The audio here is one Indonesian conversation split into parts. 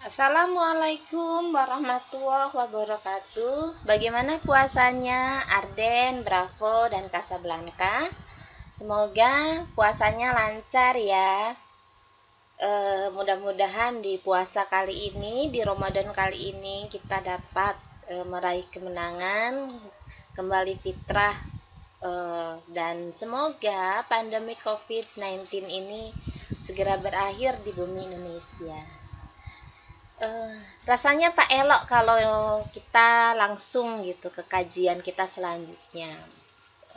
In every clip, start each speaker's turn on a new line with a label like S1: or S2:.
S1: Assalamualaikum warahmatullahi wabarakatuh. Bagaimana puasanya Arden, Bravo, dan Casablanca? Semoga puasanya lancar ya. Mudah-mudahan di puasa kali ini, di Ramadan kali ini kita dapat meraih kemenangan, kembali fitrah, dan semoga pandemi COVID-19 ini segera berakhir di bumi Indonesia. Rasanya tak elok kalau kita langsung gitu ke kajian kita selanjutnya.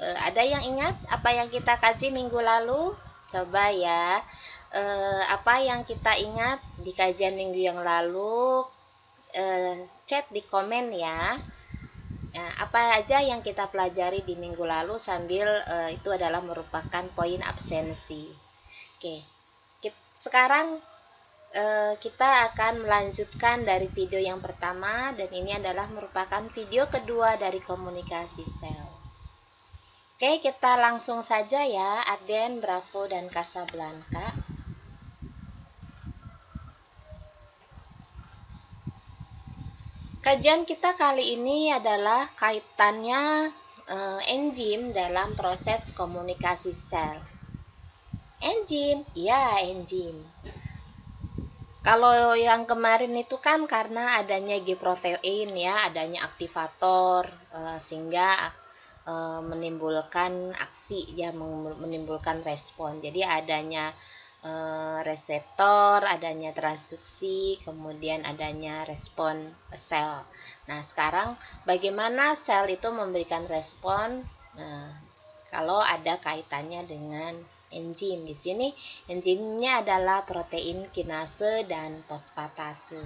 S1: Ada yang ingat apa yang kita kaji minggu lalu? Coba ya, apa yang kita ingat di kajian minggu yang lalu, chat di komen ya. Nah, apa aja yang kita pelajari di minggu lalu sambil itu adalah merupakan poin absensi. Oke, sekarang kita akan melanjutkan dari video yang pertama, dan ini adalah merupakan video kedua dari komunikasi sel. Oke, kita langsung saja ya, Arden, Bravo, dan Casablanca. Kajian kita kali ini adalah kaitannya enzim dalam proses komunikasi sel. Enzim, ya enzim. Kalau yang kemarin itu kan karena adanya G protein ya, adanya aktivator sehingga menimbulkan aksi ya, menimbulkan respon. Jadi adanya reseptor, adanya transduksi, kemudian adanya respon sel. Nah, sekarang bagaimana sel itu memberikan respon? Nah, kalau ada kaitannya dengan enzim. Di sini enzimnya adalah protein kinase dan fosfatase.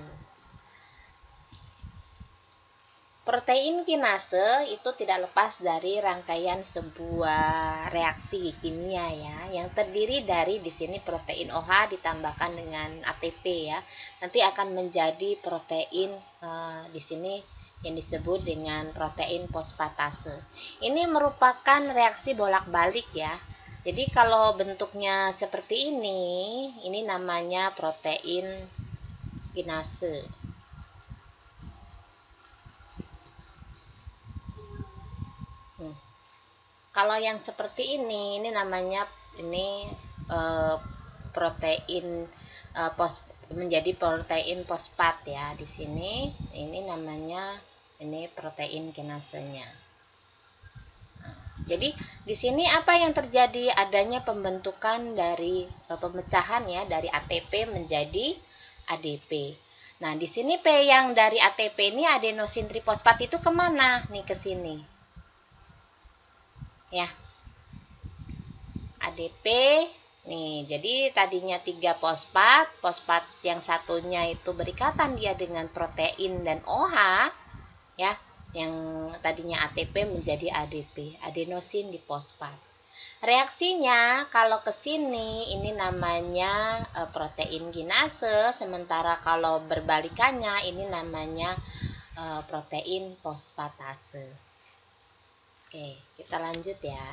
S1: Protein kinase itu tidak lepas dari rangkaian sebuah reaksi kimia ya, yang terdiri dari di sini protein OH ditambahkan dengan ATP ya. Nanti akan menjadi protein di sini yang disebut dengan protein fosfatase. Ini merupakan reaksi bolak-balik ya. Jadi kalau bentuknya seperti ini namanya protein kinase. Kalau yang seperti ini namanya protein menjadi protein fosfat ya. Di sini ini namanya protein kinasenya. Jadi di sini apa yang terjadi? Adanya pembentukan dari pemecahan ya, dari ATP menjadi ADP. Nah, di sini P yang dari ATP ini adenosin trifosfat itu kemana? Nih ke sini. Ya. ADP nih, jadi tadinya 3 fosfat yang satunya itu berikatan dia dengan protein dan OH ya. Yang tadinya ATP menjadi ADP, adenosin difosfat. Reaksinya kalau ke sini ini namanya protein kinase, sementara kalau berbalikannya ini namanya protein fosfatase. Oke, kita lanjut ya.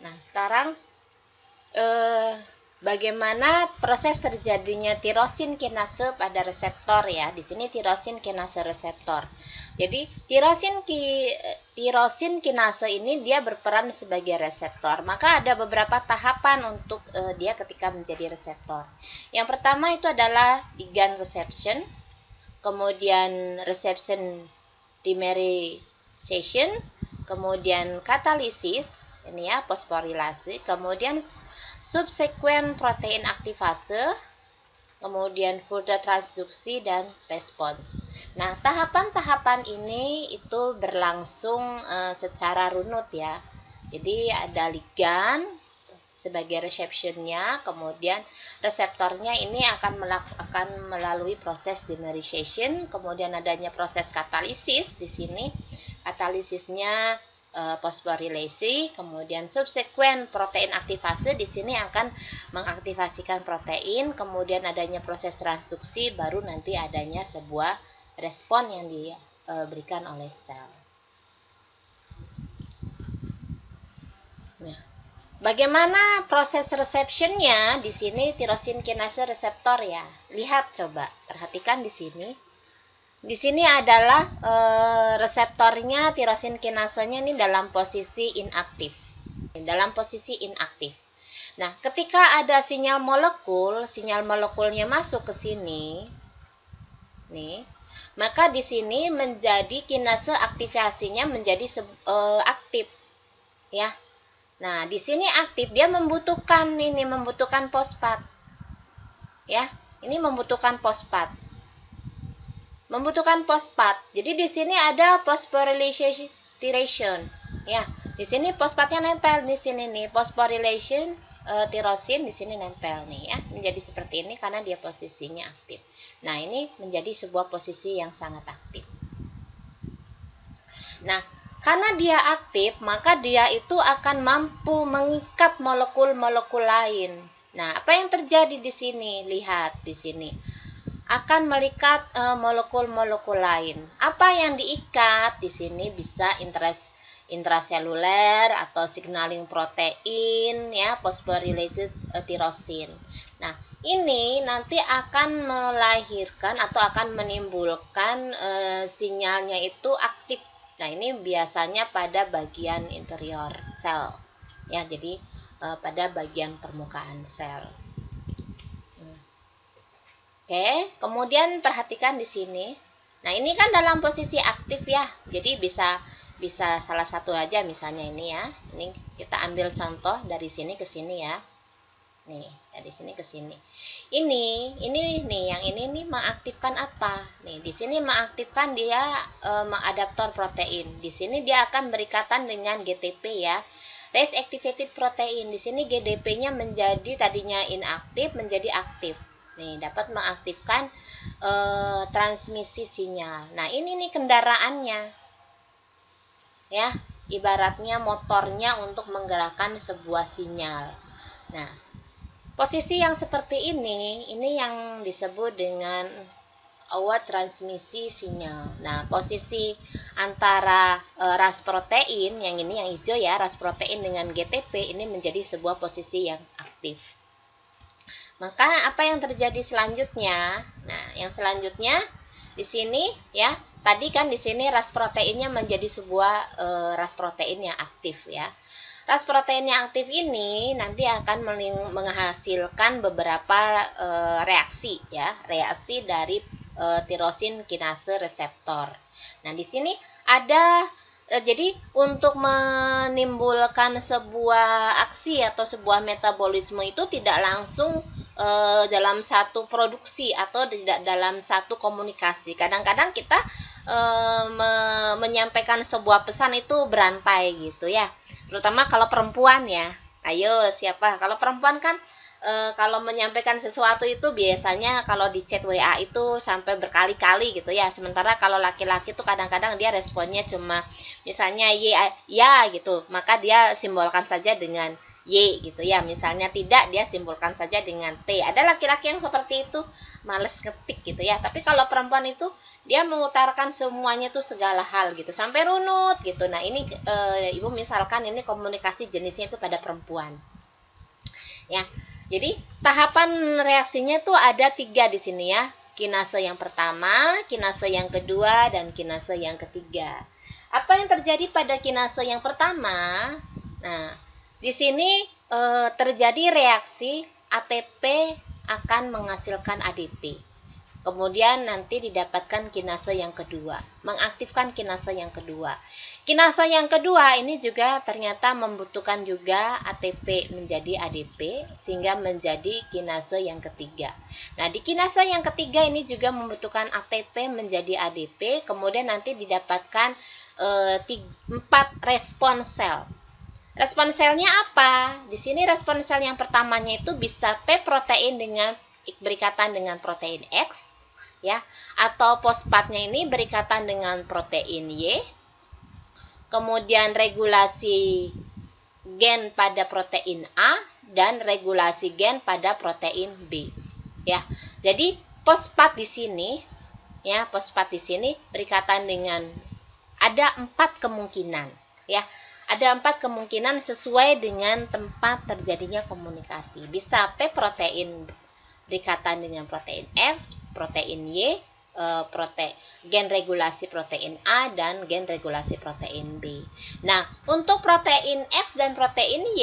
S1: Nah, sekarang bagaimana proses terjadinya tirosin kinase pada reseptor ya. Di sini tirosin kinase reseptor. Jadi tirosin kinase ini dia berperan sebagai reseptor. Maka ada beberapa tahapan untuk dia ketika menjadi reseptor. Yang pertama itu adalah ligand reception, kemudian reception dimerization, kemudian katalisis ini ya, fosforilase, kemudian subsequent protein aktivase, kemudian further transduksi dan respons. Nah, tahapan-tahapan ini itu berlangsung secara runut ya. Jadi ada ligand sebagai receptionnya, kemudian reseptornya ini akan melalui proses dimerization, kemudian adanya proses katalisis di sini. Katalisisnya fosforilasi, kemudian subsequent protein aktivasi di sini akan mengaktifasikan protein, kemudian adanya proses transduksi, baru nanti adanya sebuah respon yang diberikan oleh sel. Nah, bagaimana proses receptionnya? Di sini tirosin kinase reseptor ya. Lihat coba, perhatikan di sini. Di sini adalah reseptornya tirosin kinasenya ini dalam posisi inaktif. Dalam posisi inaktif. Nah, ketika ada sinyal molekulnya masuk ke sini, nih, maka di sini menjadi kinase aktivasinya menjadi aktif, ya. Nah, di sini aktif, dia membutuhkan fosfat, ya. Ini membutuhkan fosfat. Jadi di sini ada phosphorylation, ya. Di sini fosfatnya nempel di sini nih, phosphorylation tirosin di sini nempel nih ya. Menjadi seperti ini karena dia posisinya aktif. Nah, ini menjadi sebuah posisi yang sangat aktif. Nah, karena dia aktif, maka dia itu akan mampu mengikat molekul-molekul lain. Nah, apa yang terjadi di sini? Lihat di sini. Akan mengikat molekul-molekul lain. Apa yang diikat di sini bisa intraseluler atau signaling protein ya, phosphorylated tirosin. Nah, ini nanti akan melahirkan atau akan menimbulkan sinyalnya itu aktif. Nah, ini biasanya pada bagian interior sel. Ya, jadi pada bagian permukaan sel. Oke, kemudian perhatikan di sini. Nah, ini kan dalam posisi aktif ya. Jadi bisa salah satu aja misalnya ini ya. Ini kita ambil contoh dari sini ke sini ya. Nih, dari sini ke sini. Ini nih, yang ini nih mengaktifkan apa? Nih, di sini mengaktifkan dia mengadaptor protein. Di sini dia akan berikatan dengan GTP ya. Race activated protein. Di sini GDP-nya menjadi tadinya inaktif menjadi aktif. Nih, dapat mengaktifkan transmisi sinyal. Nah, ini nih kendaraannya. Ya, ibaratnya motornya untuk menggerakkan sebuah sinyal. Nah, posisi yang seperti ini yang disebut dengan awal transmisi sinyal. Nah, posisi antara ras protein, yang ini yang hijau ya, ras protein dengan GTP ini menjadi sebuah posisi yang aktif. Maka apa yang terjadi selanjutnya? Nah, yang selanjutnya di sini ya, tadi kan di sini ras proteinnya menjadi sebuah ras protein yang aktif ya. Ras protein yang aktif ini nanti akan menghasilkan beberapa reaksi ya, reaksi dari tirosin kinase reseptor. Nah, di sini ada jadi untuk menimbulkan sebuah aksi atau sebuah metabolisme itu tidak langsung dalam satu produksi atau tidak dalam satu komunikasi. Kadang-kadang kita menyampaikan sebuah pesan itu berantai gitu ya. Terutama kalau perempuan ya. Ayo siapa? Kalau perempuan kan kalau menyampaikan sesuatu itu biasanya kalau di chat WA itu sampai berkali-kali gitu ya. Sementara kalau laki-laki tuh kadang-kadang dia responnya cuma misalnya ya gitu. Maka dia simbolkan saja dengan Y gitu ya. Misalnya tidak, dia simbolkan saja dengan T. Ada laki-laki yang seperti itu, males ketik gitu ya. Tapi kalau perempuan itu dia mengutarakan semuanya tuh segala hal gitu, sampai runut gitu. Nah, ini Ibu misalkan ini komunikasi jenisnya itu pada perempuan. Ya. Jadi, tahapan reaksinya tuh ada 3 di sini ya. Kinase yang pertama, kinase yang kedua, dan kinase yang ketiga. Apa yang terjadi pada kinase yang pertama? Nah, di sini terjadi reaksi ATP akan menghasilkan ADP. Kemudian nanti didapatkan kinase yang kedua, mengaktifkan kinase yang kedua. Kinase yang kedua ini juga ternyata membutuhkan juga ATP menjadi ADP sehingga menjadi kinase yang ketiga. Nah, di kinase yang ketiga ini juga membutuhkan ATP menjadi ADP, kemudian nanti didapatkan 4 respon sel. Respon selnya apa? Di sini respon sel yang pertamanya itu bisa P protein dengan berikatan dengan protein X, ya, atau fosfatnya ini berikatan dengan protein Y. kemudian regulasi gen pada protein A, dan regulasi gen pada protein B. Ya, jadi fosfat di sini, ya, fosfat di sini berikatan dengan ada 4 kemungkinan, ya. Ada 4 kemungkinan sesuai dengan tempat terjadinya komunikasi. Bisa P protein berikatan dengan protein X, protein Y, gen regulasi protein A, dan gen regulasi protein B. Nah, untuk protein X dan protein Y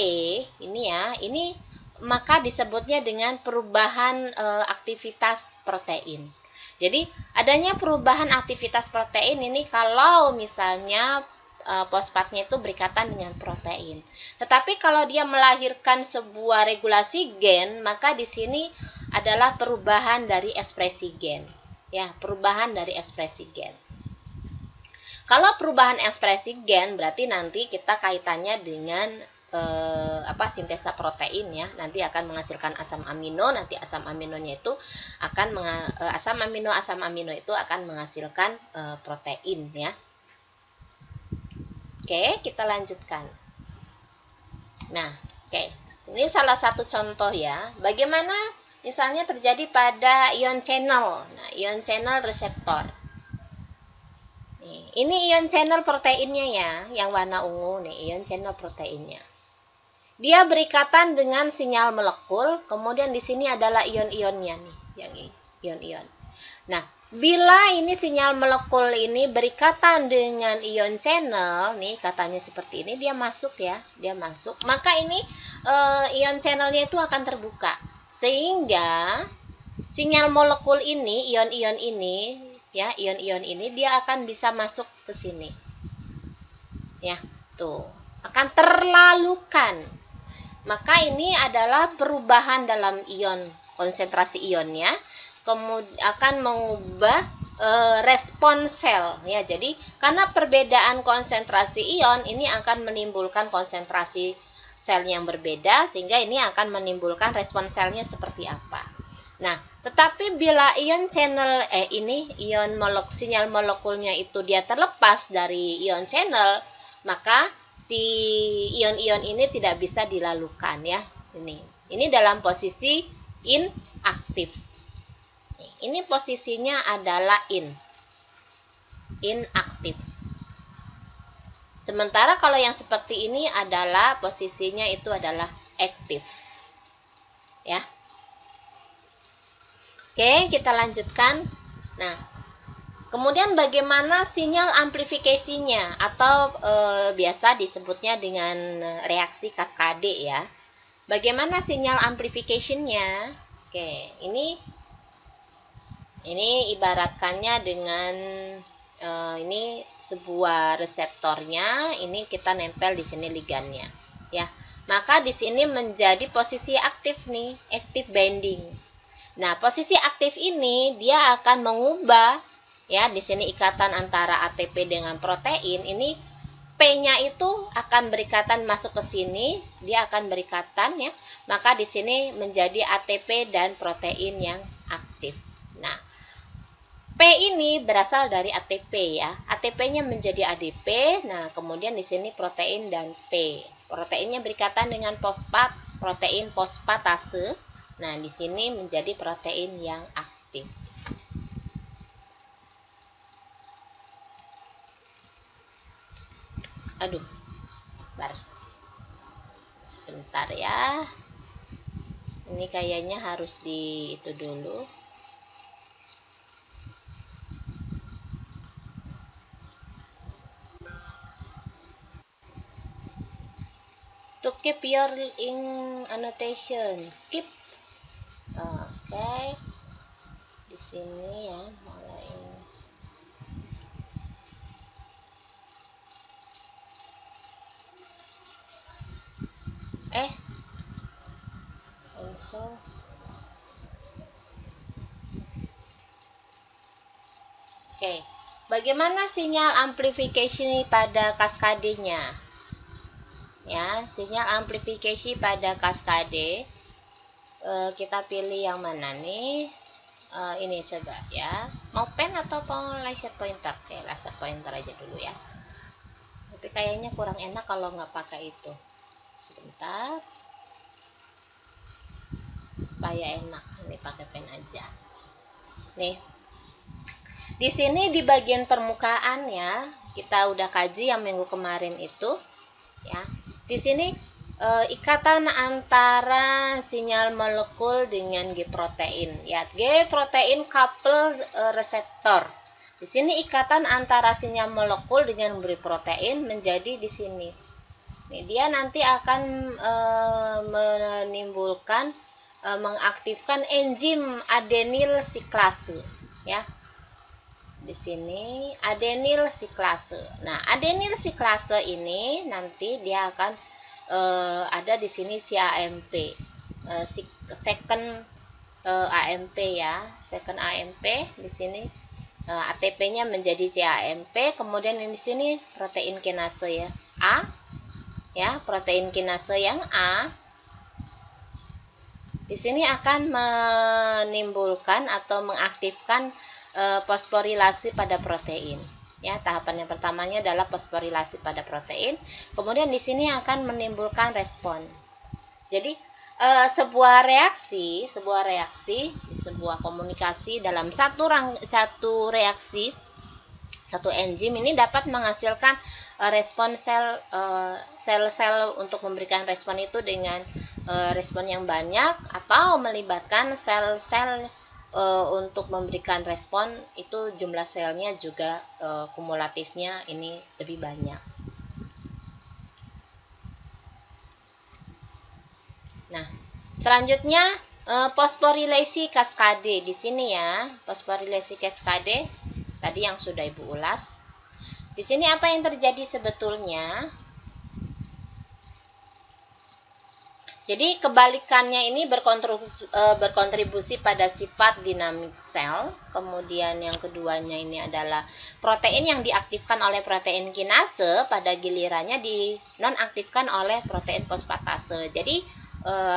S1: ini maka disebutnya dengan perubahan aktivitas protein. Jadi adanya perubahan aktivitas protein ini kalau misalnya fosfatnya itu berikatan dengan protein. Tetapi kalau dia melahirkan sebuah regulasi gen, maka di sini adalah perubahan dari ekspresi gen. Ya, perubahan dari ekspresi gen. Kalau perubahan ekspresi gen berarti nanti kita kaitannya dengan sintesa protein, ya. Nanti akan menghasilkan asam amino, nanti asam aminonya itu akan asam amino itu akan menghasilkan protein, ya. Oke, kita lanjutkan. Nah, oke. Ini salah satu contoh, ya. Bagaimana misalnya terjadi pada ion channel. Nah, ion channel reseptor. Nih, ini ion channel proteinnya, ya, yang warna ungu nih, ion channel proteinnya. Dia berikatan dengan sinyal molekul, kemudian di sini adalah ion-ionnya nih, yang ion-ion. Nah, bila ini sinyal molekul ini berikatan dengan ion channel, nih katanya seperti ini, dia masuk, ya, dia masuk. Maka ini ion channelnya itu akan terbuka. Sehingga sinyal molekul ini, ion-ion ini, ya, ion-ion ini dia akan bisa masuk ke sini. Ya, tuh, akan terlalukan. Maka ini adalah perubahan dalam ion, konsentrasi ionnya, kemudian akan mengubah respon sel, ya. Jadi karena perbedaan konsentrasi ion ini akan menimbulkan konsentrasi sel yang berbeda, sehingga ini akan menimbulkan respon selnya seperti apa. Nah, tetapi bila ion channel sinyal molekulnya itu dia terlepas dari ion channel, maka si ion-ion ini tidak bisa dilalukan, ya. Ini dalam posisi inaktif. Ini posisinya adalah inaktif. Sementara kalau yang seperti ini adalah posisinya itu adalah aktif. Ya. Oke, kita lanjutkan. Nah, kemudian bagaimana sinyal amplifikasinya atau biasa disebutnya dengan reaksi kaskade, ya. Bagaimana sinyal amplification-nya? Oke, ini ibaratkannya dengan ini sebuah reseptornya, ini kita nempel di sini ligannya, ya. Maka di sini menjadi posisi aktif nih, active binding. Nah, posisi aktif ini dia akan mengubah, ya, di sini ikatan antara ATP dengan protein, ini P-nya itu akan berikatan masuk ke sini, dia akan berikatan, ya. Maka di sini menjadi ATP dan protein yang aktif. Nah, P ini berasal dari ATP, ya. ATP-nya menjadi ADP. Nah, kemudian di sini protein dan P. Proteinnya berikatan dengan fosfat, protein fosfatase. Nah, di sini menjadi protein yang aktif. Aduh. Sebentar, ya. Ini kayaknya harus di itu dulu. To keep your annotation, keep. Oke. Di sini, ya, mulai. Also. Oke. Bagaimana sinyal amplifikasi pada kaskadenya? Ya, sinyal amplifikasi pada kaskade, kita pilih yang mana nih? Ini coba, ya. Mau pen atau mau laser pointer? Oke, laser pointer aja dulu, ya. Tapi kayaknya kurang enak kalau nggak pakai itu. Sebentar. Supaya enak, ini pakai pen aja. Nih. Di sini di bagian permukaan ya, kita udah kaji yang minggu kemarin itu, ya. Di sini ikatan antara sinyal molekul dengan G protein, ya. G protein coupled reseptor. Di sini ikatan antara sinyal molekul dengan G protein menjadi di sini. Nih, dia nanti akan menimbulkan mengaktifkan enzim adenyl siklase, ya. Di sini adenyl siklase. Nah, adenyl siklase ini nanti dia akan ada di sini CAMP, second AMP ya, second AMP di sini ATP-nya menjadi CAMP. Kemudian di sini protein kinase ya, A, ya, protein kinase yang A. Di sini akan menimbulkan atau mengaktifkan fosforilasi pada protein. Ya, tahapan yang pertamanya adalah fosforilasi pada protein. Kemudian di sini akan menimbulkan respon. Jadi sebuah reaksi, sebuah komunikasi dalam satu reaksi, satu enzim ini dapat menghasilkan respon sel-sel untuk memberikan respon itu dengan respon yang banyak, atau melibatkan sel-sel untuk memberikan respon itu jumlah selnya juga kumulatifnya ini lebih banyak. Nah, selanjutnya fosforilasi kaskade di sini ya, fosforilasi kaskade tadi yang sudah Ibu ulas. Di sini apa yang terjadi sebetulnya? Jadi kebalikannya ini berkontribusi pada sifat dinamik sel. Kemudian yang keduanya ini adalah protein yang diaktifkan oleh protein kinase pada gilirannya dinonaktifkan oleh protein fosfatase. Jadi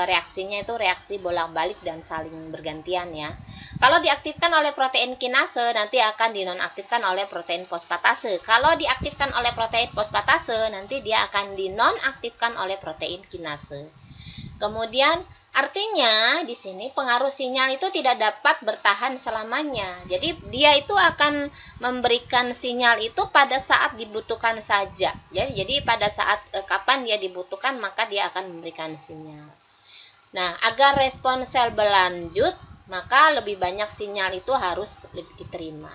S1: reaksinya itu reaksi bolak-balik dan saling bergantian ya. Kalau diaktifkan oleh protein kinase nanti akan dinonaktifkan oleh protein fosfatase. Kalau diaktifkan oleh protein fosfatase nanti dia akan dinonaktifkan oleh protein kinase. Kemudian artinya di sini pengaruh sinyal itu tidak dapat bertahan selamanya. Jadi dia itu akan memberikan sinyal itu pada saat dibutuhkan saja. Ya, jadi pada saat kapan dia dibutuhkan maka dia akan memberikan sinyal. Nah, agar respon sel berlanjut maka lebih banyak sinyal itu harus diterima.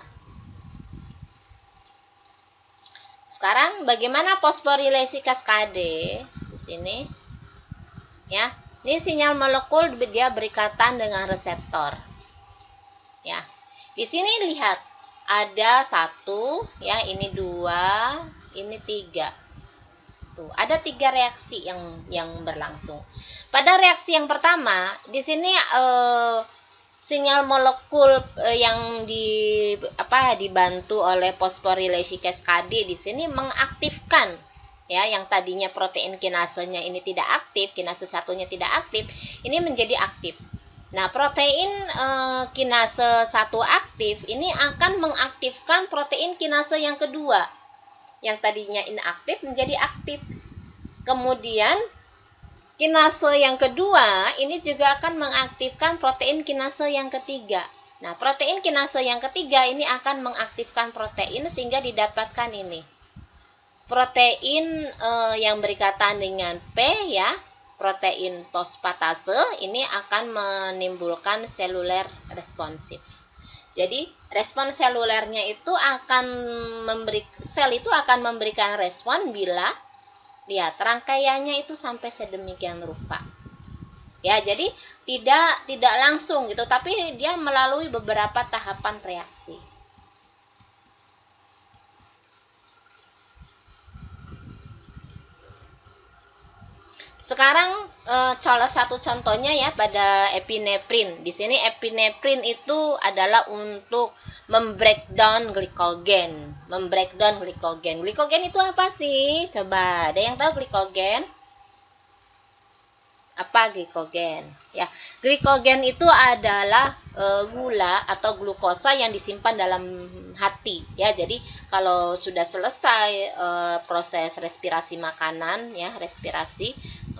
S1: Sekarang bagaimana fosforilasi kaskade di sini? Ya, ini sinyal molekul dia berikatan dengan reseptor. Ya, di sini lihat ada 1, ya, ini 2, ini 3. Tuh, ada 3 reaksi yang berlangsung. Pada reaksi yang pertama, di sini sinyal molekul yang dibantu oleh fosforilasi kaskade di sini mengaktifkan. Ya, yang tadinya protein kinasenya ini tidak aktif, kinase satunya tidak aktif, ini menjadi aktif. Nah, protein kinase 1 aktif ini akan mengaktifkan protein kinase yang kedua. Yang tadinya inaktif menjadi aktif. Kemudian kinase yang kedua ini juga akan mengaktifkan protein kinase yang ketiga. Nah, protein kinase yang ketiga ini akan mengaktifkan protein sehingga didapatkan ini. Protein yang berikatan dengan P ya, protein fosfatase ini akan menimbulkan seluler responsif. Jadi respon selulernya itu akan sel itu akan memberikan respon bila lihat rangkaiannya itu sampai sedemikian rupa. Ya, jadi tidak langsung gitu, tapi dia melalui beberapa tahapan reaksi. Sekarang salah satu contohnya ya pada epinefrin. Di sini epinefrin itu adalah untuk membreakdown glikogen. Glikogen itu apa sih? Coba, ada yang tahu glikogen? Apa glikogen? Ya, glikogen itu adalah gula atau glukosa yang disimpan dalam hati. Ya, jadi kalau sudah selesai proses respirasi makanan, ya respirasi,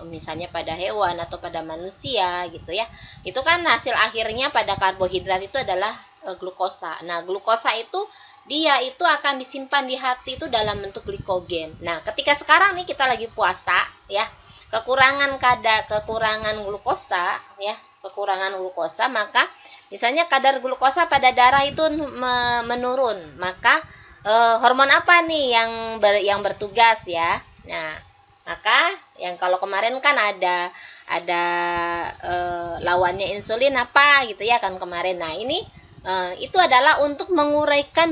S1: misalnya pada hewan atau pada manusia gitu ya, itu kan hasil akhirnya pada karbohidrat itu adalah glukosa. Nah, glukosa itu dia itu akan disimpan di hati itu dalam bentuk glikogen. Nah, ketika sekarang nih kita lagi puasa, ya, kekurangan glukosa, ya, kekurangan glukosa, maka misalnya kadar glukosa pada darah itu menurun, maka hormon apa nih yang bertugas, ya. Nah, maka yang kalau kemarin kan ada lawannya insulin apa gitu ya kan kemarin. Nah, ini itu adalah untuk menguraikan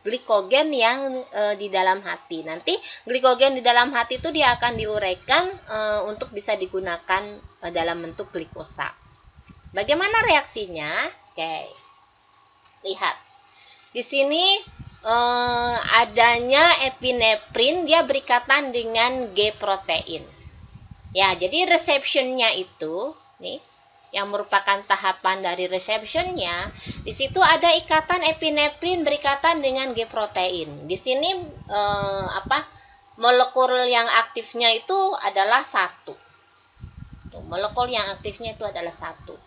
S1: glikogen yang di dalam hati. Nanti glikogen di dalam hati itu dia akan diuraikan untuk bisa digunakan dalam bentuk glikosa. Bagaimana reaksinya? Oke, lihat di sini adanya epinefrin, dia berikatan dengan G protein. Ya, jadi receptionnya itu nih, yang merupakan tahapan dari receptionnya, di situ ada ikatan epinefrin berikatan dengan G protein. Di sini molekul yang aktifnya itu adalah 1. Molekul yang aktifnya itu adalah 1.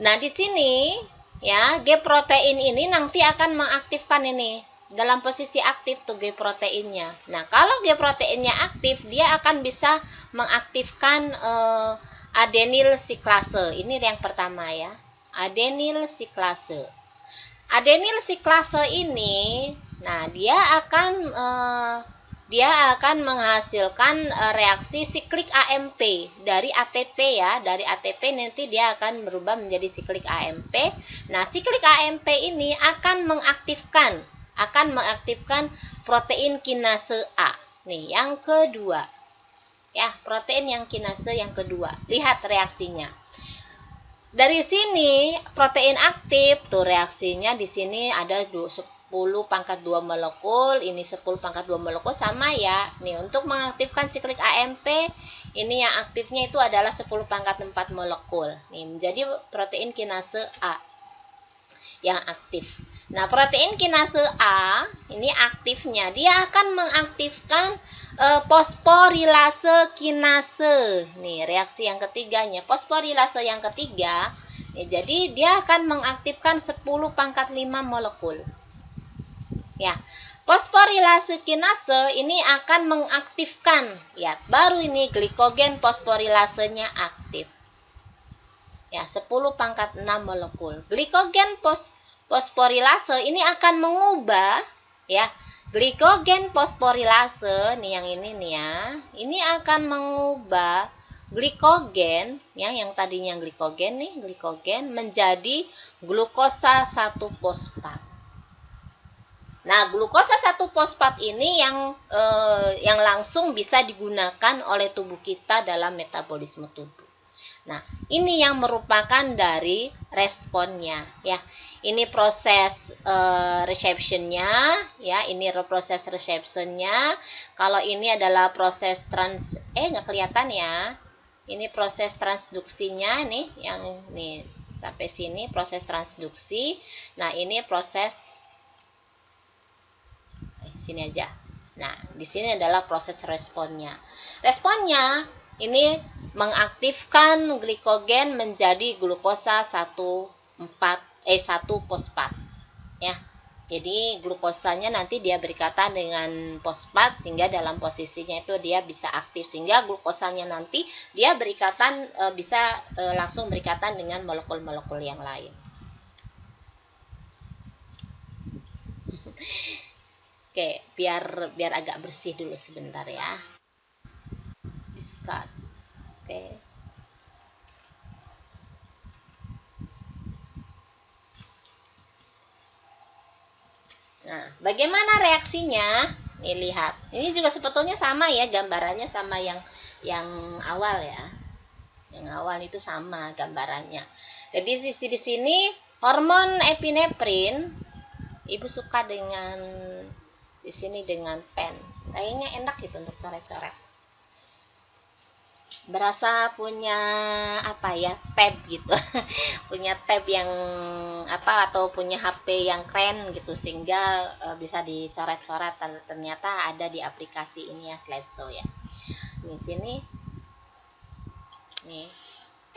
S1: Nah, di sini ya G protein ini nanti akan mengaktifkan ini dalam posisi aktif tuh G proteinnya. Nah, kalau G proteinnya aktif, dia akan bisa mengaktifkan adenyl siklase. Ini yang pertama ya. Adenyl siklase. Adenyl siklase ini, nah dia akan menghasilkan reaksi siklik AMP dari ATP ya. Dari ATP nanti dia akan berubah menjadi siklik AMP. Nah, siklik AMP ini akan mengaktifkan protein kinase A. Nih, yang kedua. Ya, protein yang kinase yang kedua. Lihat reaksinya. Dari sini protein aktif tuh reaksinya di sini ada 10 pangkat 2 molekul, ini 10 pangkat 2 molekul sama ya. Nih, untuk mengaktifkan siklik AMP, ini yang aktifnya itu adalah 10 pangkat 4 molekul. Nih, menjadi protein kinase A yang aktif. Nah, protein kinase A ini aktifnya dia akan mengaktifkan fosforilase kinase. Nih, reaksi yang ketiganya, fosforilase yang ketiga. Nih, jadi dia akan mengaktifkan 10 pangkat 5 molekul. Ya. Fosforilase kinase ini akan mengaktifkan, ya, baru ini glikogen fosforilasenya aktif. Ya, 10 pangkat 6 molekul. Glikogen fosforilase ini akan mengubah, ya, glikogen fosforilase nih yang ini nih ya. Ini akan mengubah glikogen ya, yang tadinya glikogen nih, glikogen menjadi glukosa 1 fosfat. Nah, glukosa 1 fosfat ini yang langsung bisa digunakan oleh tubuh kita dalam metabolisme tubuh. Nah, ini yang merupakan dari responnya ya. Ini proses receptionnya ya, ini proses receptionnya. Kalau ini adalah proses nggak kelihatan ya. Ini proses transduksinya nih, yang nih sampai sini proses transduksi. Nah, ini proses sini aja. Nah, di sini adalah proses responnya. Responnya ini mengaktifkan glikogen menjadi glukosa 1 fosfat ya. Jadi glukosanya nanti dia berikatan dengan fosfat sehingga dalam posisinya itu dia bisa aktif, sehingga glukosanya nanti dia berikatan bisa langsung berikatan dengan molekul-molekul yang lain. Oke, biar agak bersih dulu sebentar ya. Discard. Oke. Nah, bagaimana reaksinya? Nih, lihat. Ini juga sebetulnya sama ya, gambarannya sama yang awal ya. Yang awal itu sama gambarannya. Jadi di sini hormon epinefrin, Ibu suka dengan di sini dengan pen. Kayaknya enak gitu untuk coret-coret. berasa punya apa ya, tab gitu. Punya tab yang apa, atau punya HP yang keren gitu, sehingga bisa dicoret-coret. Ternyata ada di aplikasi ini ya, slideshow ya. Di sini nih,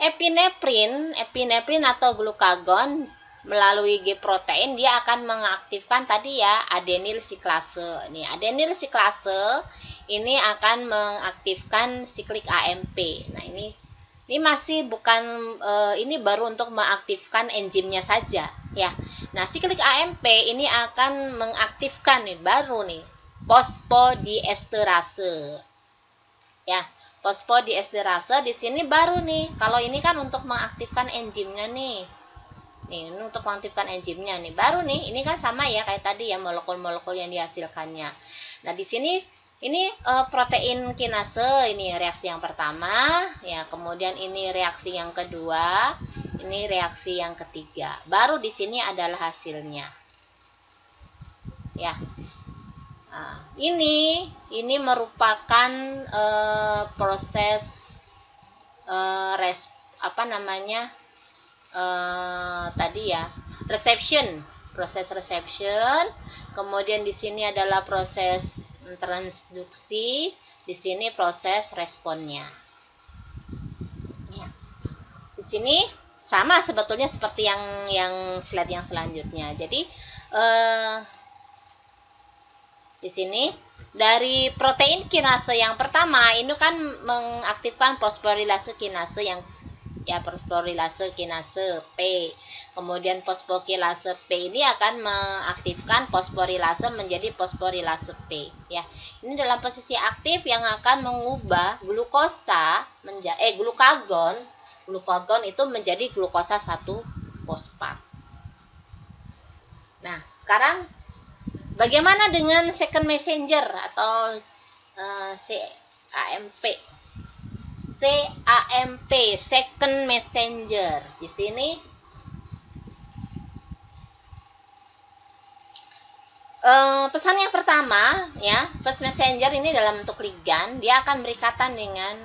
S1: epinefrin atau glukagon melalui G protein dia akan mengaktifkan tadi ya adenil siklase. Nih, adenil siklase ini akan mengaktifkan siklik AMP. Nah, ini masih bukan ini baru untuk mengaktifkan enzimnya saja ya. Nah, siklik AMP ini akan mengaktifkan nih baru nih fosfodiesterase. Ya, fosfodiesterase di sini baru nih. Kalau ini kan untuk mengaktifkan enzimnya nih. Nih, ini untuk mengaktifkan enzimnya nih. Baru nih, ini kan sama ya kayak tadi ya, molekul-molekul yang dihasilkannya. Nah, di sini ini protein kinase, ini reaksi yang pertama ya, kemudian ini reaksi yang kedua, ini reaksi yang ketiga. Baru di sini adalah hasilnya. Ya. Nah, ini merupakan proses tadi ya, proses reception. Kemudian di sini adalah proses transduksi, di sini proses responnya. Ya. Di sini sama sebetulnya seperti yang slide yang selanjutnya. Jadi di sini dari protein kinase yang pertama ini kan mengaktifkan fosforilase kinase yang ya, fosforilase kinase P. Kemudian fosfokilase P ini akan mengaktifkan fosforilase menjadi fosforilase P ya. Ini dalam posisi aktif yang akan mengubah glukosa menjadi glukagon itu menjadi glukosa 1-fosfat. Nah, sekarang bagaimana dengan second messenger atau CAMP? CAMP, second messenger. Di sini pesan yang pertama ya, first messenger ini dalam bentuk ligan, dia akan berikatan dengan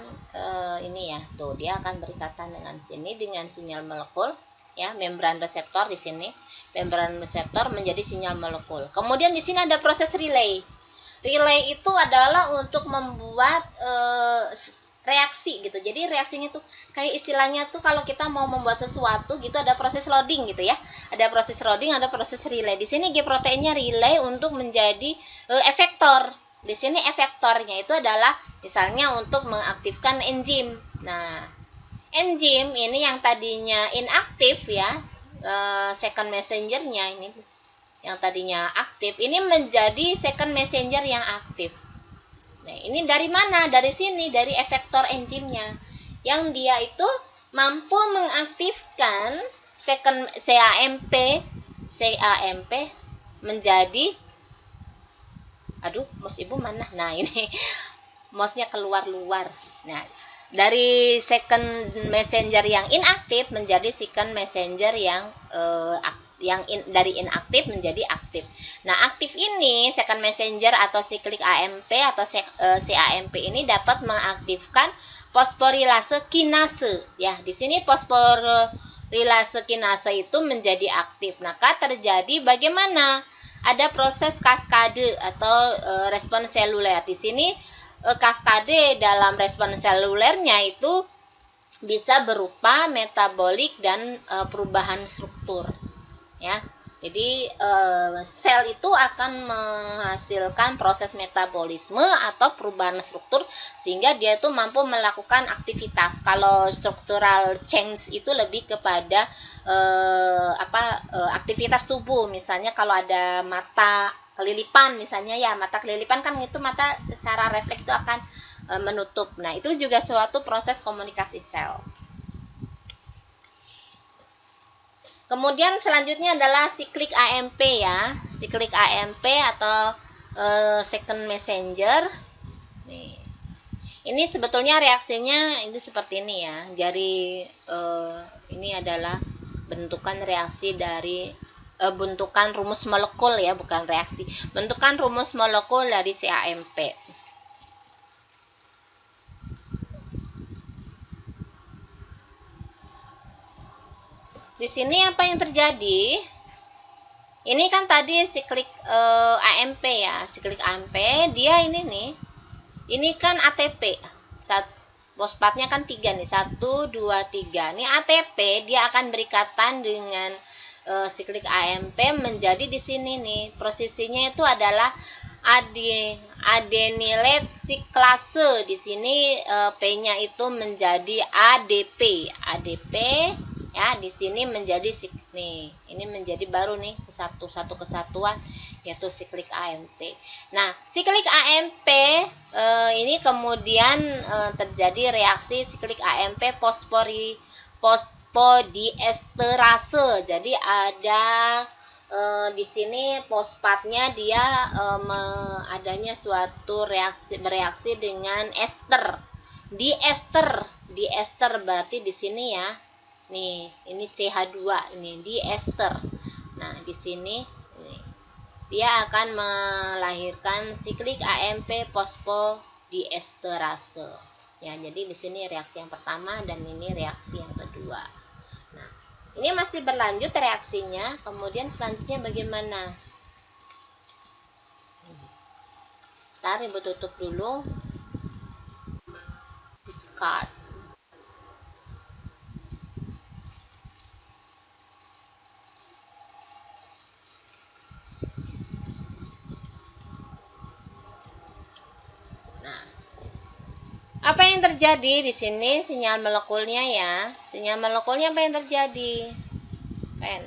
S1: ini ya, tuh dia akan berikatan dengan sini dengan sinyal molekul ya, membran reseptor di sini, membran reseptor menjadi sinyal molekul. Kemudian di sini ada proses relay. Relay itu adalah untuk membuat reaksi gitu. Jadi reaksinya tuh kayak istilahnya tuh kalau kita mau membuat sesuatu gitu, ada proses loading gitu ya. Ada proses loading, ada proses relay. Di sini G proteinnya relay untuk menjadi efektor. Di sini efektornya itu adalah misalnya untuk mengaktifkan enzim. Nah, enzim ini yang tadinya inaktif ya, second messengernya ini yang tadinya aktif ini menjadi second messenger yang aktif. Nah, ini dari mana? Dari sini, dari efektor enzimnya. Yang dia itu mampu mengaktifkan second CAMP menjadi mouse ibu mana? Nah, ini mouse-nya keluar-luar. Nah, dari second messenger yang inaktif menjadi second messenger yang dari inaktif menjadi aktif. Nah, aktif ini second messenger atau siklik AMP atau CAMP ini dapat mengaktifkan fosforilase kinase. Ya, di sini fosforilase kinase itu menjadi aktif. Maka terjadi bagaimana? Ada proses kaskade atau respon seluler. Di sini kaskade dalam respon selulernya itu bisa berupa metabolik dan perubahan struktur. Ya, jadi sel itu akan menghasilkan proses metabolisme atau perubahan struktur sehingga dia itu mampu melakukan aktivitas. Kalau structural change itu lebih kepada aktivitas tubuh. Misalnya kalau ada mata kelilipan misalnya ya, mata kelilipan kan itu mata secara refleks itu akan menutup. Nah, itu juga suatu proses komunikasi sel. Kemudian selanjutnya adalah siklik AMP ya, siklik AMP atau second messenger. Nih. Ini sebetulnya reaksinya ini seperti ini ya. Jadi ini adalah bentukan reaksi dari bentukan rumus molekul ya, bukan reaksi. Bentukan rumus molekul dari CAMP. di sini apa yang terjadi? Ini kan tadi siklik AMP ya, siklik AMP dia ini nih. Ini kan ATP. Fosfatnya kan 3 nih, 1 2 3. Ini ATP dia akan berikatan dengan siklik AMP menjadi di sini nih. Posisinya itu adalah adenylet siklase. Di sini P-nya itu menjadi ADP. ADP ya, di sini menjadi nih. Ini menjadi baru nih satu kesatuan yaitu siklik AMP. Nah, siklik AMP ini kemudian terjadi reaksi siklik AMP fosfodiesterase. Jadi ada di sini fosfatnya dia adanya suatu bereaksi dengan ester. Diester berarti di sini ya. Nih, ini CH2 ini diester. Nah, di sini dia akan melahirkan siklik AMP fosfodiesterase. Ya, jadi di sini reaksi yang pertama dan ini reaksi yang kedua. Nah, ini masih berlanjut reaksinya. Kemudian selanjutnya bagaimana? Sekarang Ibu tutup dulu. Discard. Apa yang terjadi di sini? Sinyal molekulnya ya. Sinyal molekulnya apa yang terjadi? Pen.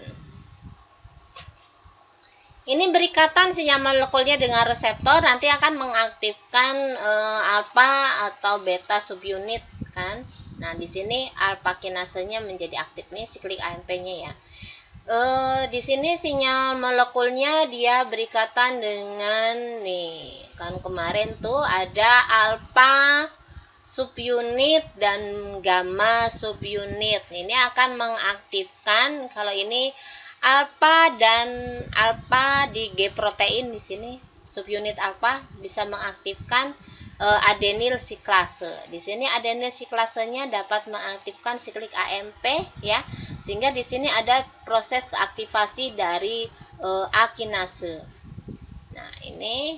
S1: Ini berikatan sinyal molekulnya dengan reseptor, nanti akan mengaktifkan alfa atau beta subunit kan. Nah, di sini alfa kinasenya menjadi aktif nih, siklik AMP-nya ya. Di sini sinyal molekulnya dia berikatan dengan nih, kan kemarin tuh ada alfa subunit dan gamma subunit. Ini akan mengaktifkan, kalau ini alfa dan alfa di G protein di sini subunit alfa bisa mengaktifkan adenyl siklase. Di sini adenyl siklasenya dapat mengaktifkan siklik AMP ya. Sehingga di sini ada proses aktivasi dari akinase. Nah, ini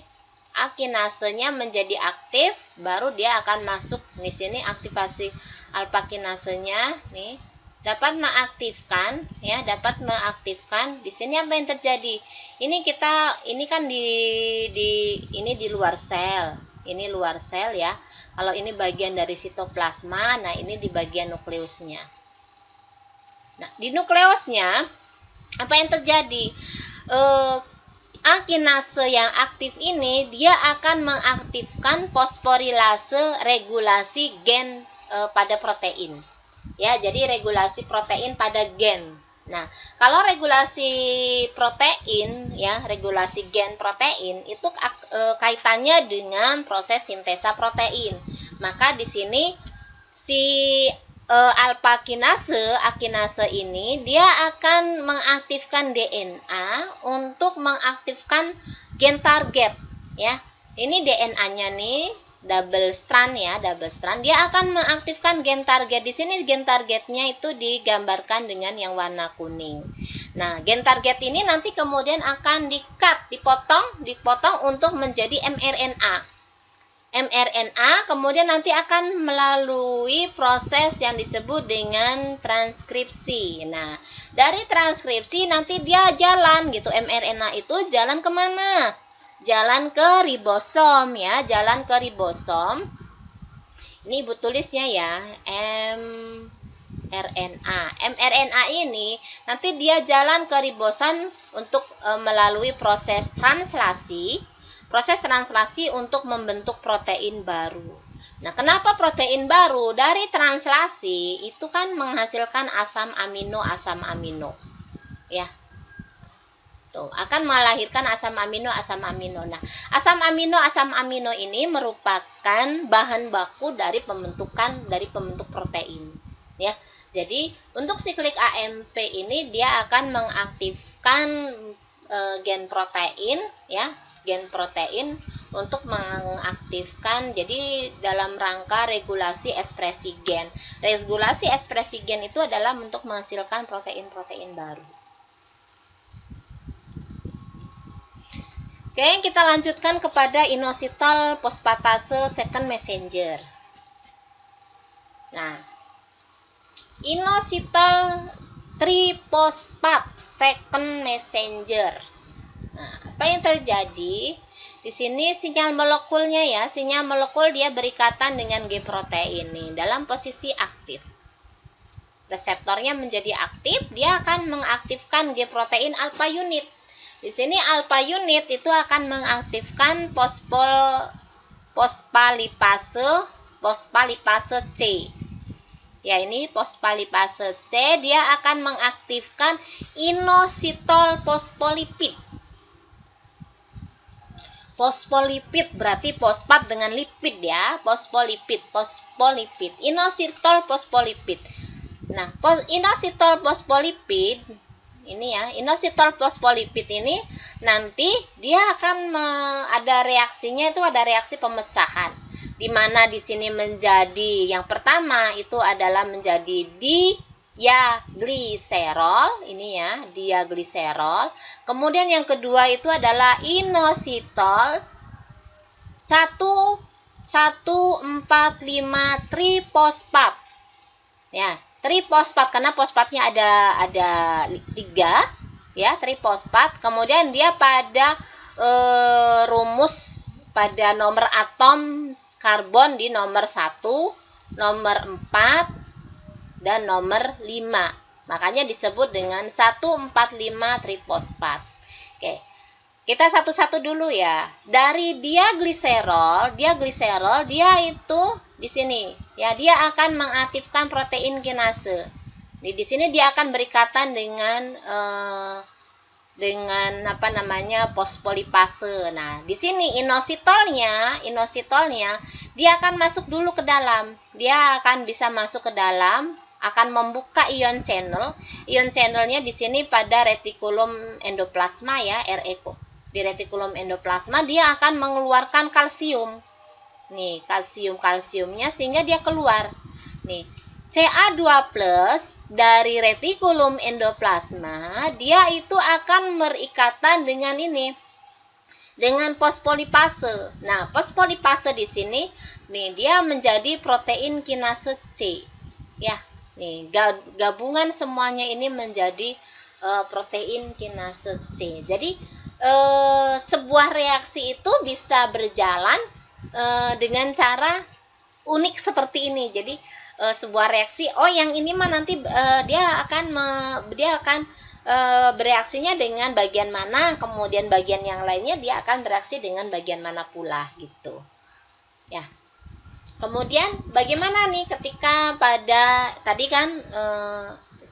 S1: akinasenya menjadi aktif, baru dia akan masuk di sini aktivasi alfa kinasenya nih dapat mengaktifkan ya, dapat mengaktifkan. Di sini apa yang terjadi? Ini kan ini di luar sel. Ini luar sel ya. Kalau ini bagian dari sitoplasma, nah ini di bagian nukleusnya. Nah, di nukleusnya apa yang terjadi? Akinase yang aktif ini dia akan mengaktifkan fosforilase regulasi gen pada protein. Ya, jadi regulasi protein pada gen. Nah, kalau regulasi protein ya, regulasi gen protein itu kaitannya dengan proses sintesa protein. Maka di sini si alfa akinase ini dia akan mengaktifkan DNA untuk mengaktifkan gen target ya. Ini DNA-nya nih double strand ya, double strand. Dia akan mengaktifkan gen target. Di sini gen targetnya itu digambarkan dengan yang warna kuning. Nah, gen target ini nanti kemudian akan dipotong untuk menjadi mRNA. mRNA kemudian nanti akan melalui proses yang disebut dengan transkripsi. Nah, dari transkripsi nanti dia jalan gitu, mRNA itu jalan kemana? Jalan ke ribosom ya, jalan ke ribosom. Ini Ibu tulisnya ya, mRNA. mRNA ini nanti dia jalan ke ribosom untuk melalui proses translasi. Proses translasi untuk membentuk protein baru. Nah, kenapa protein baru? Dari translasi itu kan menghasilkan asam amino. Ya. Tuh, akan melahirkan asam amino. Nah, asam amino ini merupakan bahan baku dari pembentuk protein. Ya. Jadi, untuk siklik AMP ini dia akan mengaktifkan gen protein ya. Gen protein untuk mengaktifkan, jadi dalam rangka regulasi ekspresi gen. Regulasi ekspresi gen itu adalah untuk menghasilkan protein-protein baru. Oke, kita lanjutkan kepada inositol fosfatase second messenger. Nah, inositol trifosfat second messenger. Nah, apa yang terjadi? Di sini sinyal molekulnya ya, sinyal molekul dia berikatan dengan G protein nih dalam posisi aktif. Reseptornya menjadi aktif, dia akan mengaktifkan G protein alpha unit. Di sini alpha unit itu akan mengaktifkan fosfolipase C. Ya, ini fosfolipase C, dia akan mengaktifkan inositol fosfolipid. Fosfolipid berarti fosfat dengan lipid ya, fosfolipid. Inositol fosfolipid. Nah, inositol fosfolipid ini ya, inositol fosfolipid ini nanti dia akan ada reaksinya, itu ada reaksi pemecahan, di mana di sini menjadi yang pertama itu adalah menjadi diagliserol, ini ya, diagliserol. Kemudian yang kedua itu adalah inositol 1,1,4,5 trifosfat. Ya, trifosfat karena fosfatnya ada 3 ya, trifosfat. Kemudian dia pada rumus pada nomor atom karbon di nomor 1, nomor 4 dan nomor 5. Makanya disebut dengan 1,4,5 trifosfat. Oke. Kita satu-satu dulu ya. Dari diagliserol dia itu di sini ya, dia akan mengaktifkan protein kinase. Di sini dia akan berikatan dengan fosfolipase. Nah, di sini inositolnya dia akan masuk dulu ke dalam. Dia akan bisa masuk ke dalam, akan membuka ion channel. Ion channelnya di sini pada retikulum endoplasma ya, RE. Di retikulum endoplasma dia akan mengeluarkan kalsium. Nih, kalsiumnya sehingga dia keluar. Nih, Ca2+ dari retikulum endoplasma dia itu akan berikatan dengan ini, dengan fosfolipase. Nah, fosfolipase di sini nih dia menjadi protein kinase C. Ya, nih gabungan semuanya ini menjadi protein kinase C. Jadi sebuah reaksi itu bisa berjalan dengan cara unik seperti ini. Jadi sebuah reaksi, yang ini mah nanti dia akan bereaksinya dengan bagian mana, kemudian bagian yang lainnya dia akan bereaksi dengan bagian mana pula gitu. Ya. Kemudian bagaimana nih ketika pada tadi kan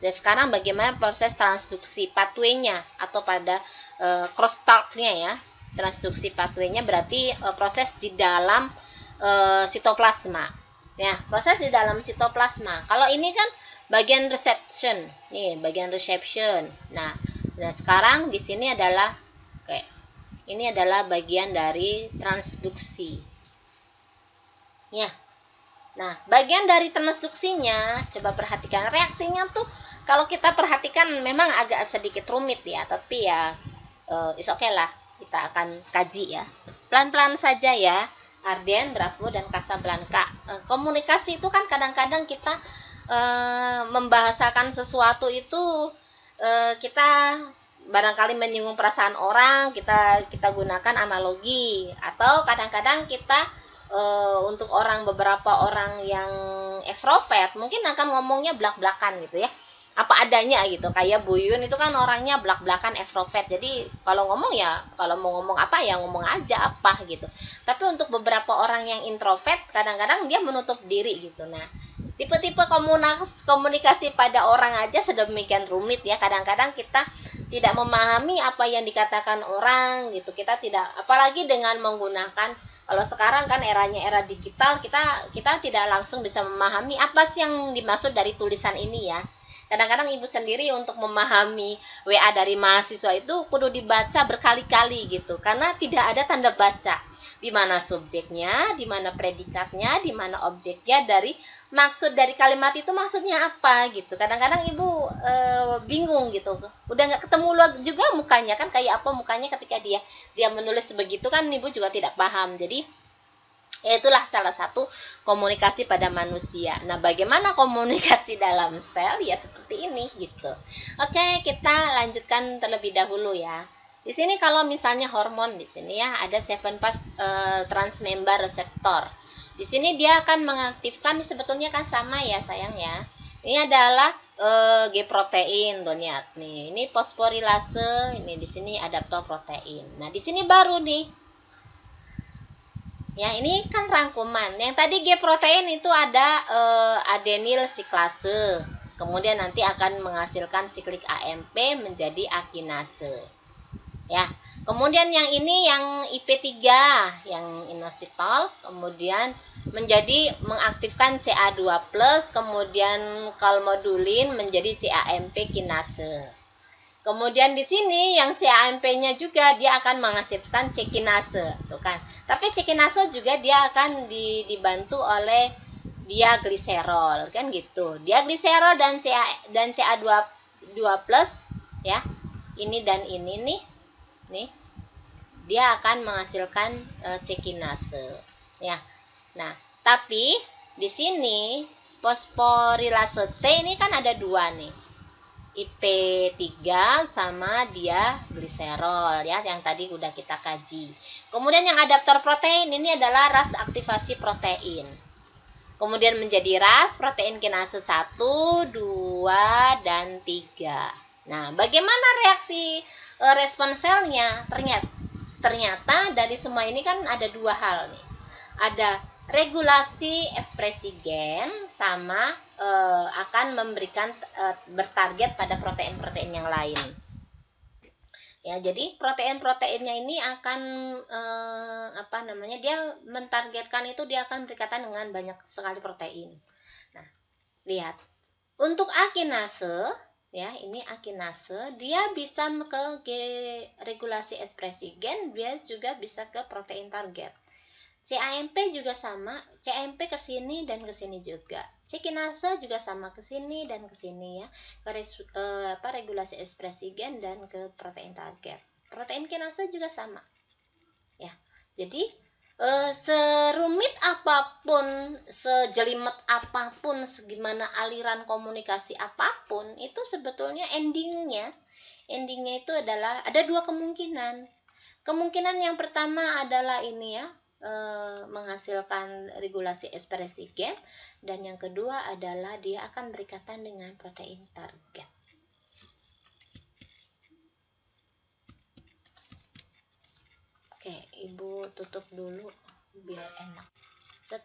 S1: sekarang bagaimana proses transduksi pathway-nya atau pada crosstalk-nya ya. Transduksi pathway-nya berarti proses di dalam sitoplasma. Ya, proses di dalam sitoplasma. Kalau ini kan bagian reception. Nih, bagian reception. Nah sekarang di sini adalah ini adalah bagian dari transduksi. Ya. Nah, bagian dari transduksinya, coba perhatikan reaksinya tuh. Kalau kita perhatikan memang agak sedikit rumit ya, tapi ya is okay lah, kita akan kaji ya. Pelan-pelan saja ya, Arden, Bravo, dan Casablanca. Komunikasi itu kan kadang-kadang kita membahasakan sesuatu itu kita barangkali menyinggung perasaan orang, kita gunakan analogi, atau kadang-kadang kita untuk beberapa orang yang ekstrovert mungkin akan ngomongnya blak-blakan gitu ya, apa adanya gitu. Kayak Buyun itu kan orangnya blak-blakan ekstrovert, jadi kalau ngomong ya kalau mau ngomong apa ya ngomong aja apa gitu. Tapi untuk beberapa orang yang introvert kadang-kadang dia menutup diri gitu. Nah, tipe-tipe komunikasi pada orang aja sedemikian rumit ya, kadang-kadang kita tidak memahami apa yang dikatakan orang gitu. Kita tidak, apalagi dengan menggunakan, kalau sekarang kan eranya era digital, kita tidak langsung bisa memahami apa sih yang dimaksud dari tulisan ini ya. Kadang-kadang ibu sendiri untuk memahami WA dari mahasiswa itu kudu dibaca berkali-kali gitu, karena tidak ada tanda baca. Di mana subjeknya, di mana predikatnya, di mana objeknya, dari maksud dari kalimat itu maksudnya apa gitu. Kadang-kadang ibu bingung gitu. Udah nggak ketemu juga mukanya, kan kayak apa mukanya ketika dia menulis begitu, kan ibu juga tidak paham. Jadi itulah salah satu komunikasi pada manusia. Nah, bagaimana komunikasi dalam sel? Ya seperti ini gitu. Oke, kita lanjutkan terlebih dahulu ya. Di sini kalau misalnya hormon di sini ya ada 7-phase transmembrane receptor. Di sini dia akan mengaktifkan, sebetulnya kan sama ya sayang ya. Ini adalah G protein tuh lihat nih. Ini fosforilase, ini di sini adaptor protein. Nah, di sini baru nih. Ya, ini kan rangkuman. Yang tadi G protein itu ada adenyl siklase. Kemudian nanti akan menghasilkan siklik AMP menjadi akinase. Ya. Kemudian yang ini yang IP3, yang inositol, kemudian menjadi mengaktifkan CA2+, kemudian kalmodulin menjadi CAMP kinase. Kemudian di sini yang CAMP-nya juga dia akan menghasilkan C-kinase, tuh kan. Tapi C-kinase juga dia akan dibantu oleh diagliserol, kan gitu. Diagliserol dan CA2+ ya. Ini dan ini nih. Dia akan menghasilkan C-kinase, ya. Nah, tapi di sini fosforilase C ini kan ada dua nih. IP3 sama dia gliserol ya, yang tadi udah kita kaji. Kemudian yang adaptor protein ini adalah ras aktivasi protein. Kemudian menjadi ras protein kinase 1, 2, dan 3. Nah, bagaimana reaksi respon selnya? Ternyata dari semua ini kan ada dua hal nih. Ada regulasi ekspresi gen sama akan memberikan bertarget pada protein-protein yang lain. Ya, jadi protein-proteinnya ini akan dia mentargetkan itu, dia akan berkaitan dengan banyak sekali protein. Nah, lihat. Untuk akinase, ya, ini akinase, dia bisa ke regulasi ekspresi gen, dia juga bisa ke protein target. CAMP juga sama, CAMP ke sini dan ke sini juga. C-kinase juga sama ke sini dan ke sini ya. Ke regulasi ekspresi gen dan ke protein target. Protein kinase juga sama. Ya. Jadi serumit apapun, sejelimet apapun, segimana aliran komunikasi apapun, itu sebetulnya endingnya itu adalah ada dua kemungkinan. Kemungkinan yang pertama adalah ini ya, menghasilkan regulasi ekspresi gen, dan yang kedua adalah dia akan berikatan dengan protein target. Oke, ibu tutup dulu biar enak. Set.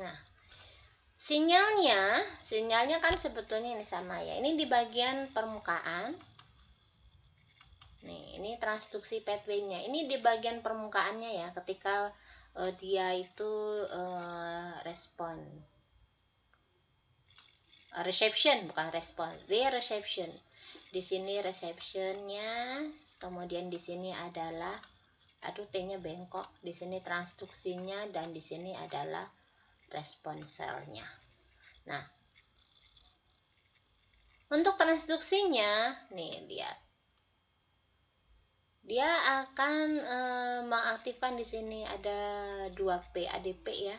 S1: Nah, sinyalnya kan sebetulnya ini sama ya. Ini di bagian permukaan. Nih, ini transduksi pathway-nya. Ini di bagian permukaannya ya, ketika dia itu respon. Reception, bukan respon. Dia reception. Di sini reception-nya, kemudian di sini adalah T-nya bengkok. Di sini transduksinya, dan di sini adalah respon selnya. Nah, untuk transduksinya, nih lihat. Dia akan mengaktifkan di sini ada 2P, ADP ya,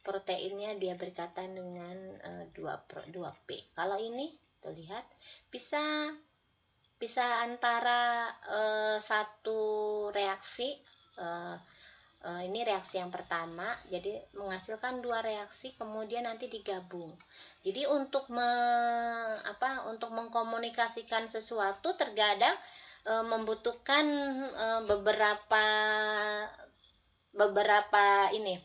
S1: proteinnya dia berkaitan dengan 2P. Kalau ini tuh lihat bisa antara satu reaksi, ini reaksi yang pertama, jadi menghasilkan dua reaksi, kemudian nanti digabung. Jadi untuk untuk mengkomunikasikan sesuatu terkadang membutuhkan beberapa ini.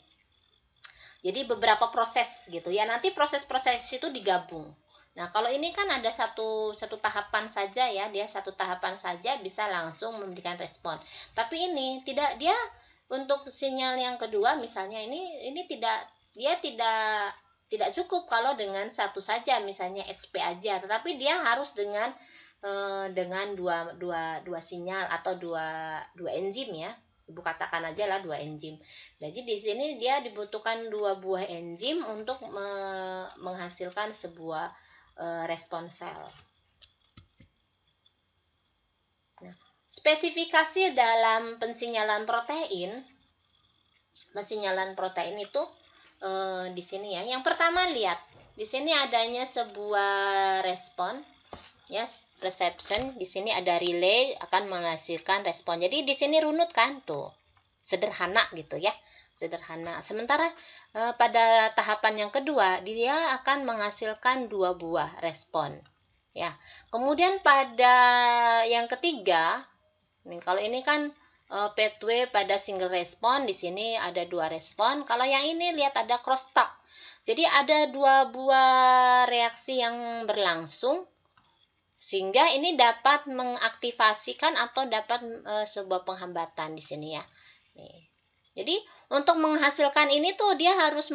S1: Jadi beberapa proses gitu ya. Nanti proses-proses itu digabung. Nah, kalau ini kan ada satu tahapan saja ya, dia satu tahapan saja bisa langsung memberikan respon. Tapi ini tidak, dia untuk sinyal yang kedua misalnya ini tidak cukup kalau dengan satu saja, misalnya XP aja, tetapi dia harus dengan dua sinyal atau dua enzim ya. Ibu katakan aja lah 2 enzim. Jadi di sini dia dibutuhkan 2 buah enzim untuk menghasilkan sebuah respon sel. Nah, spesifikasi dalam pensinyalan protein itu di sini ya. Yang pertama lihat, di sini adanya sebuah respon ya, reception. Di sini ada relay akan menghasilkan respon. Jadi di sini runut kan tuh. Sederhana gitu ya. Sederhana. Sementara pada tahapan yang kedua dia akan menghasilkan 2 buah respon ya. Kemudian pada yang ketiga, kalau ini kan pathway pada single respon, di sini ada 2 respon. Kalau yang ini lihat ada crosstalk. Jadi ada 2 buah reaksi yang berlangsung sehingga ini dapat mengaktifasikan atau dapat sebuah penghambatan di sini ya. Nih. Jadi untuk menghasilkan ini tuh dia harus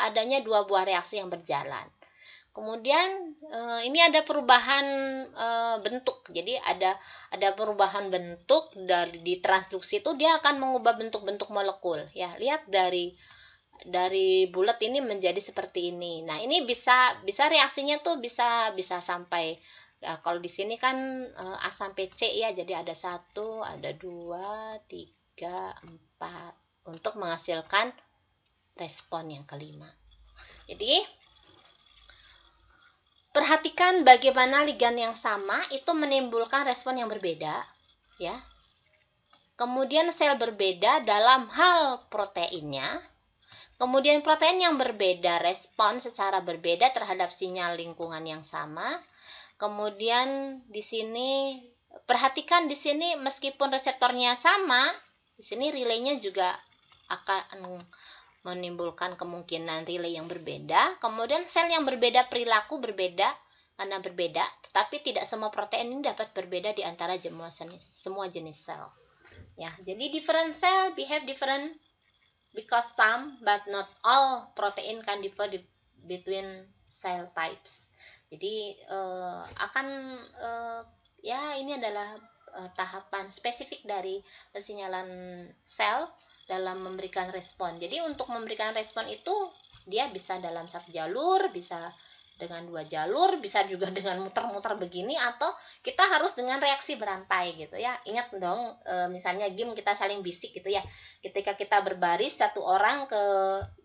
S1: adanya 2 buah reaksi yang berjalan. Kemudian ini ada perubahan bentuk. Jadi ada perubahan bentuk di transduksi itu, dia akan mengubah bentuk-bentuk molekul ya. Lihat dari bulat ini menjadi seperti ini. Nah, ini bisa reaksinya tuh bisa sampai ya, kalau di sini kan A sampai C ya. Jadi ada 1, ada 2, 3, 4 untuk menghasilkan respon yang kelima. Jadi perhatikan bagaimana ligan yang sama itu menimbulkan respon yang berbeda ya. Kemudian sel berbeda dalam hal proteinnya. Kemudian protein yang berbeda respon secara berbeda terhadap sinyal lingkungan yang sama. Kemudian di sini perhatikan, di sini meskipun reseptornya sama, di sini relaynya juga akan menimbulkan kemungkinan relay yang berbeda. Kemudian sel yang berbeda, perilaku berbeda karena berbeda, tetapi tidak semua protein ini dapat berbeda di antara semua jenis sel. Ya, jadi different cell behave different because some but not all protein can differ between cell types. Jadi ya ini adalah tahapan spesifik dari pensinyalan sel dalam memberikan respon. Jadi untuk memberikan respon itu dia bisa dalam 1 jalur, bisa dengan 2 jalur, bisa juga dengan muter-muter begini, atau kita harus dengan reaksi berantai gitu ya. Ingat dong, misalnya game kita saling bisik gitu ya. Ketika kita berbaris satu orang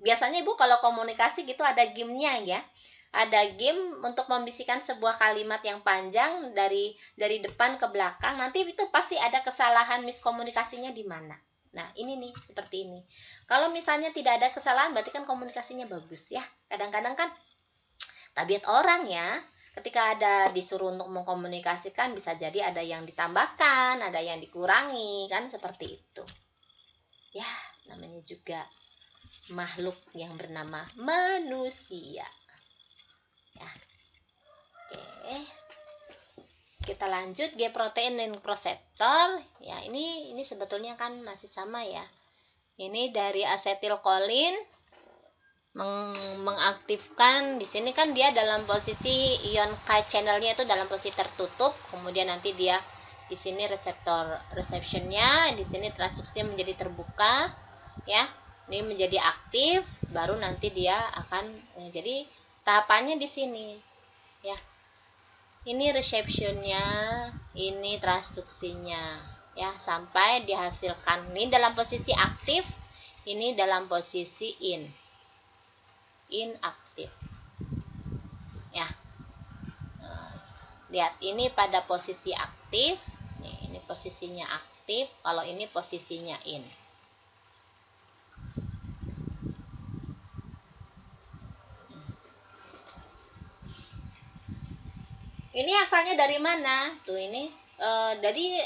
S1: biasanya Ibu kalau komunikasi gitu ada gamenya ya. Ada game untuk membisikkan sebuah kalimat yang panjang dari depan ke belakang. Nanti itu pasti ada kesalahan miskomunikasinya di mana. Nah, ini nih, seperti ini. Kalau misalnya tidak ada kesalahan, berarti kan komunikasinya bagus ya. Kadang-kadang kan tabiat orang ya, ketika ada disuruh untuk mengkomunikasikan, bisa jadi ada yang ditambahkan, ada yang dikurangi, kan seperti itu. Ya, namanya juga makhluk yang bernama manusia. Ya. Oke. Kita lanjut, G protein dan reseptor. Ya, ini sebetulnya kan masih sama ya. Ini dari asetilkolin mengaktifkan, di sini kan dia dalam posisi ion K channelnya itu dalam posisi tertutup. Kemudian nanti dia di sini reseptor receptionnya, di sini transduksinya menjadi terbuka ya. Ini menjadi aktif, baru nanti dia akan jadi tahapannya di sini ya. Ini receptionnya, ini transduksinya ya, sampai dihasilkan. Ini dalam posisi aktif, ini dalam posisi inaktif ya. Lihat, ini pada posisi aktif, ini posisinya aktif, kalau ini posisinya in. Ini asalnya dari mana? Tuh ini dari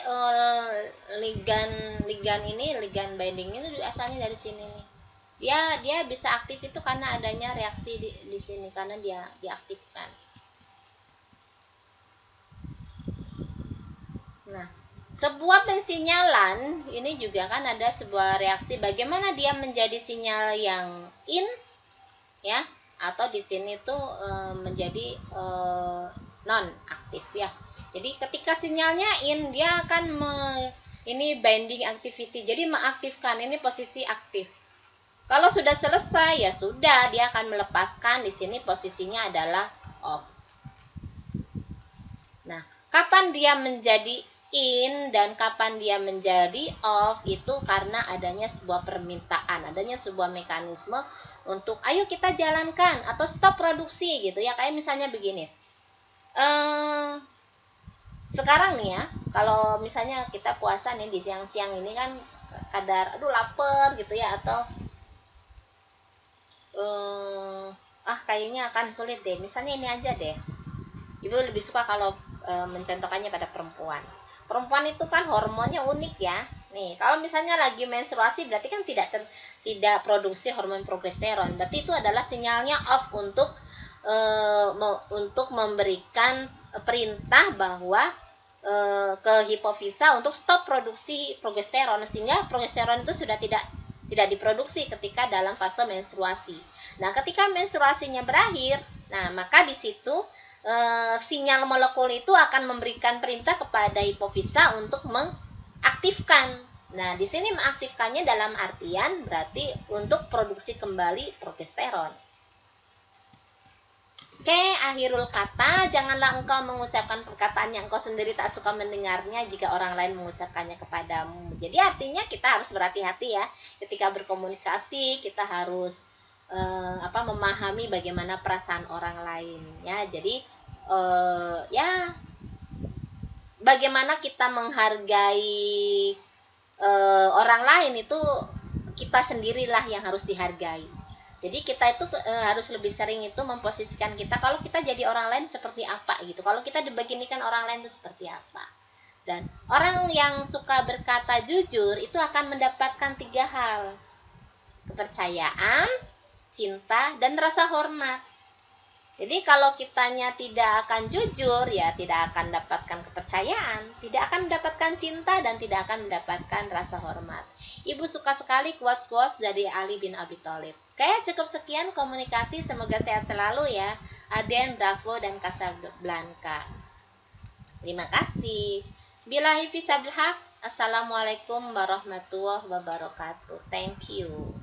S1: ligan ini, ligan binding itu asalnya dari sini nih. Dia bisa aktif itu karena adanya reaksi di sini, karena dia diaktifkan. Nah, sebuah pensinyalan ini juga kan ada sebuah reaksi bagaimana dia menjadi sinyal yang in, ya, atau di sini tuh menjadi non aktif, ya. Jadi ketika sinyalnya in, dia akan ini binding activity, jadi mengaktifkan, ini posisi aktif. Kalau sudah selesai ya sudah, dia akan melepaskan, di sini posisinya adalah off. Nah, kapan dia menjadi in dan kapan dia menjadi off itu karena adanya sebuah permintaan, adanya sebuah mekanisme untuk ayo kita jalankan atau stop produksi gitu ya. Kayak misalnya begini, sekarang nih ya, kalau misalnya kita puasa nih di siang-siang ini kan kadar aduh lapar gitu ya, atau kayaknya akan sulit deh, misalnya ini aja deh, ibu lebih suka kalau mencontohkannya pada perempuan. Perempuan itu kan hormonnya unik ya. Nih, kalau misalnya lagi menstruasi berarti kan tidak produksi hormon progesteron. Berarti itu adalah sinyalnya off untuk memberikan perintah bahwa ke hipofisa untuk stop produksi progesteron, sehingga progesteron itu sudah tidak diproduksi ketika dalam fase menstruasi. Nah, ketika menstruasinya berakhir, nah maka di situ sinyal molekul itu akan memberikan perintah kepada hipofisa untuk mengaktifkan. Nah, di sini mengaktifkannya dalam artian berarti untuk produksi kembali progesteron. Oke, akhirul kata, janganlah engkau mengucapkan perkataan yang engkau sendiri tak suka mendengarnya jika orang lain mengucapkannya kepadamu. Jadi artinya kita harus berhati-hati ya, ketika berkomunikasi kita harus memahami bagaimana perasaan orang lain ya. Jadi ya bagaimana kita menghargai orang lain itu kita sendirilah yang harus dihargai. Jadi kita itu harus lebih sering itu memposisikan kita kalau kita jadi orang lain seperti apa gitu. Kalau kita dibeginikan orang lain itu seperti apa. Dan orang yang suka berkata jujur itu akan mendapatkan 3 hal. Kepercayaan, cinta, dan rasa hormat. Jadi kalau kitanya tidak akan jujur, ya tidak akan mendapatkan kepercayaan, tidak akan mendapatkan cinta, dan tidak akan mendapatkan rasa hormat. Ibu suka sekali quotes-quotes dari Ali bin Abi Thalib. Oke, cukup sekian komunikasi, semoga sehat selalu ya. Aden, Bravo, dan Casablanca. Terima kasih. Billahi fisabilillah. Assalamualaikum warahmatullahi wabarakatuh. Thank you.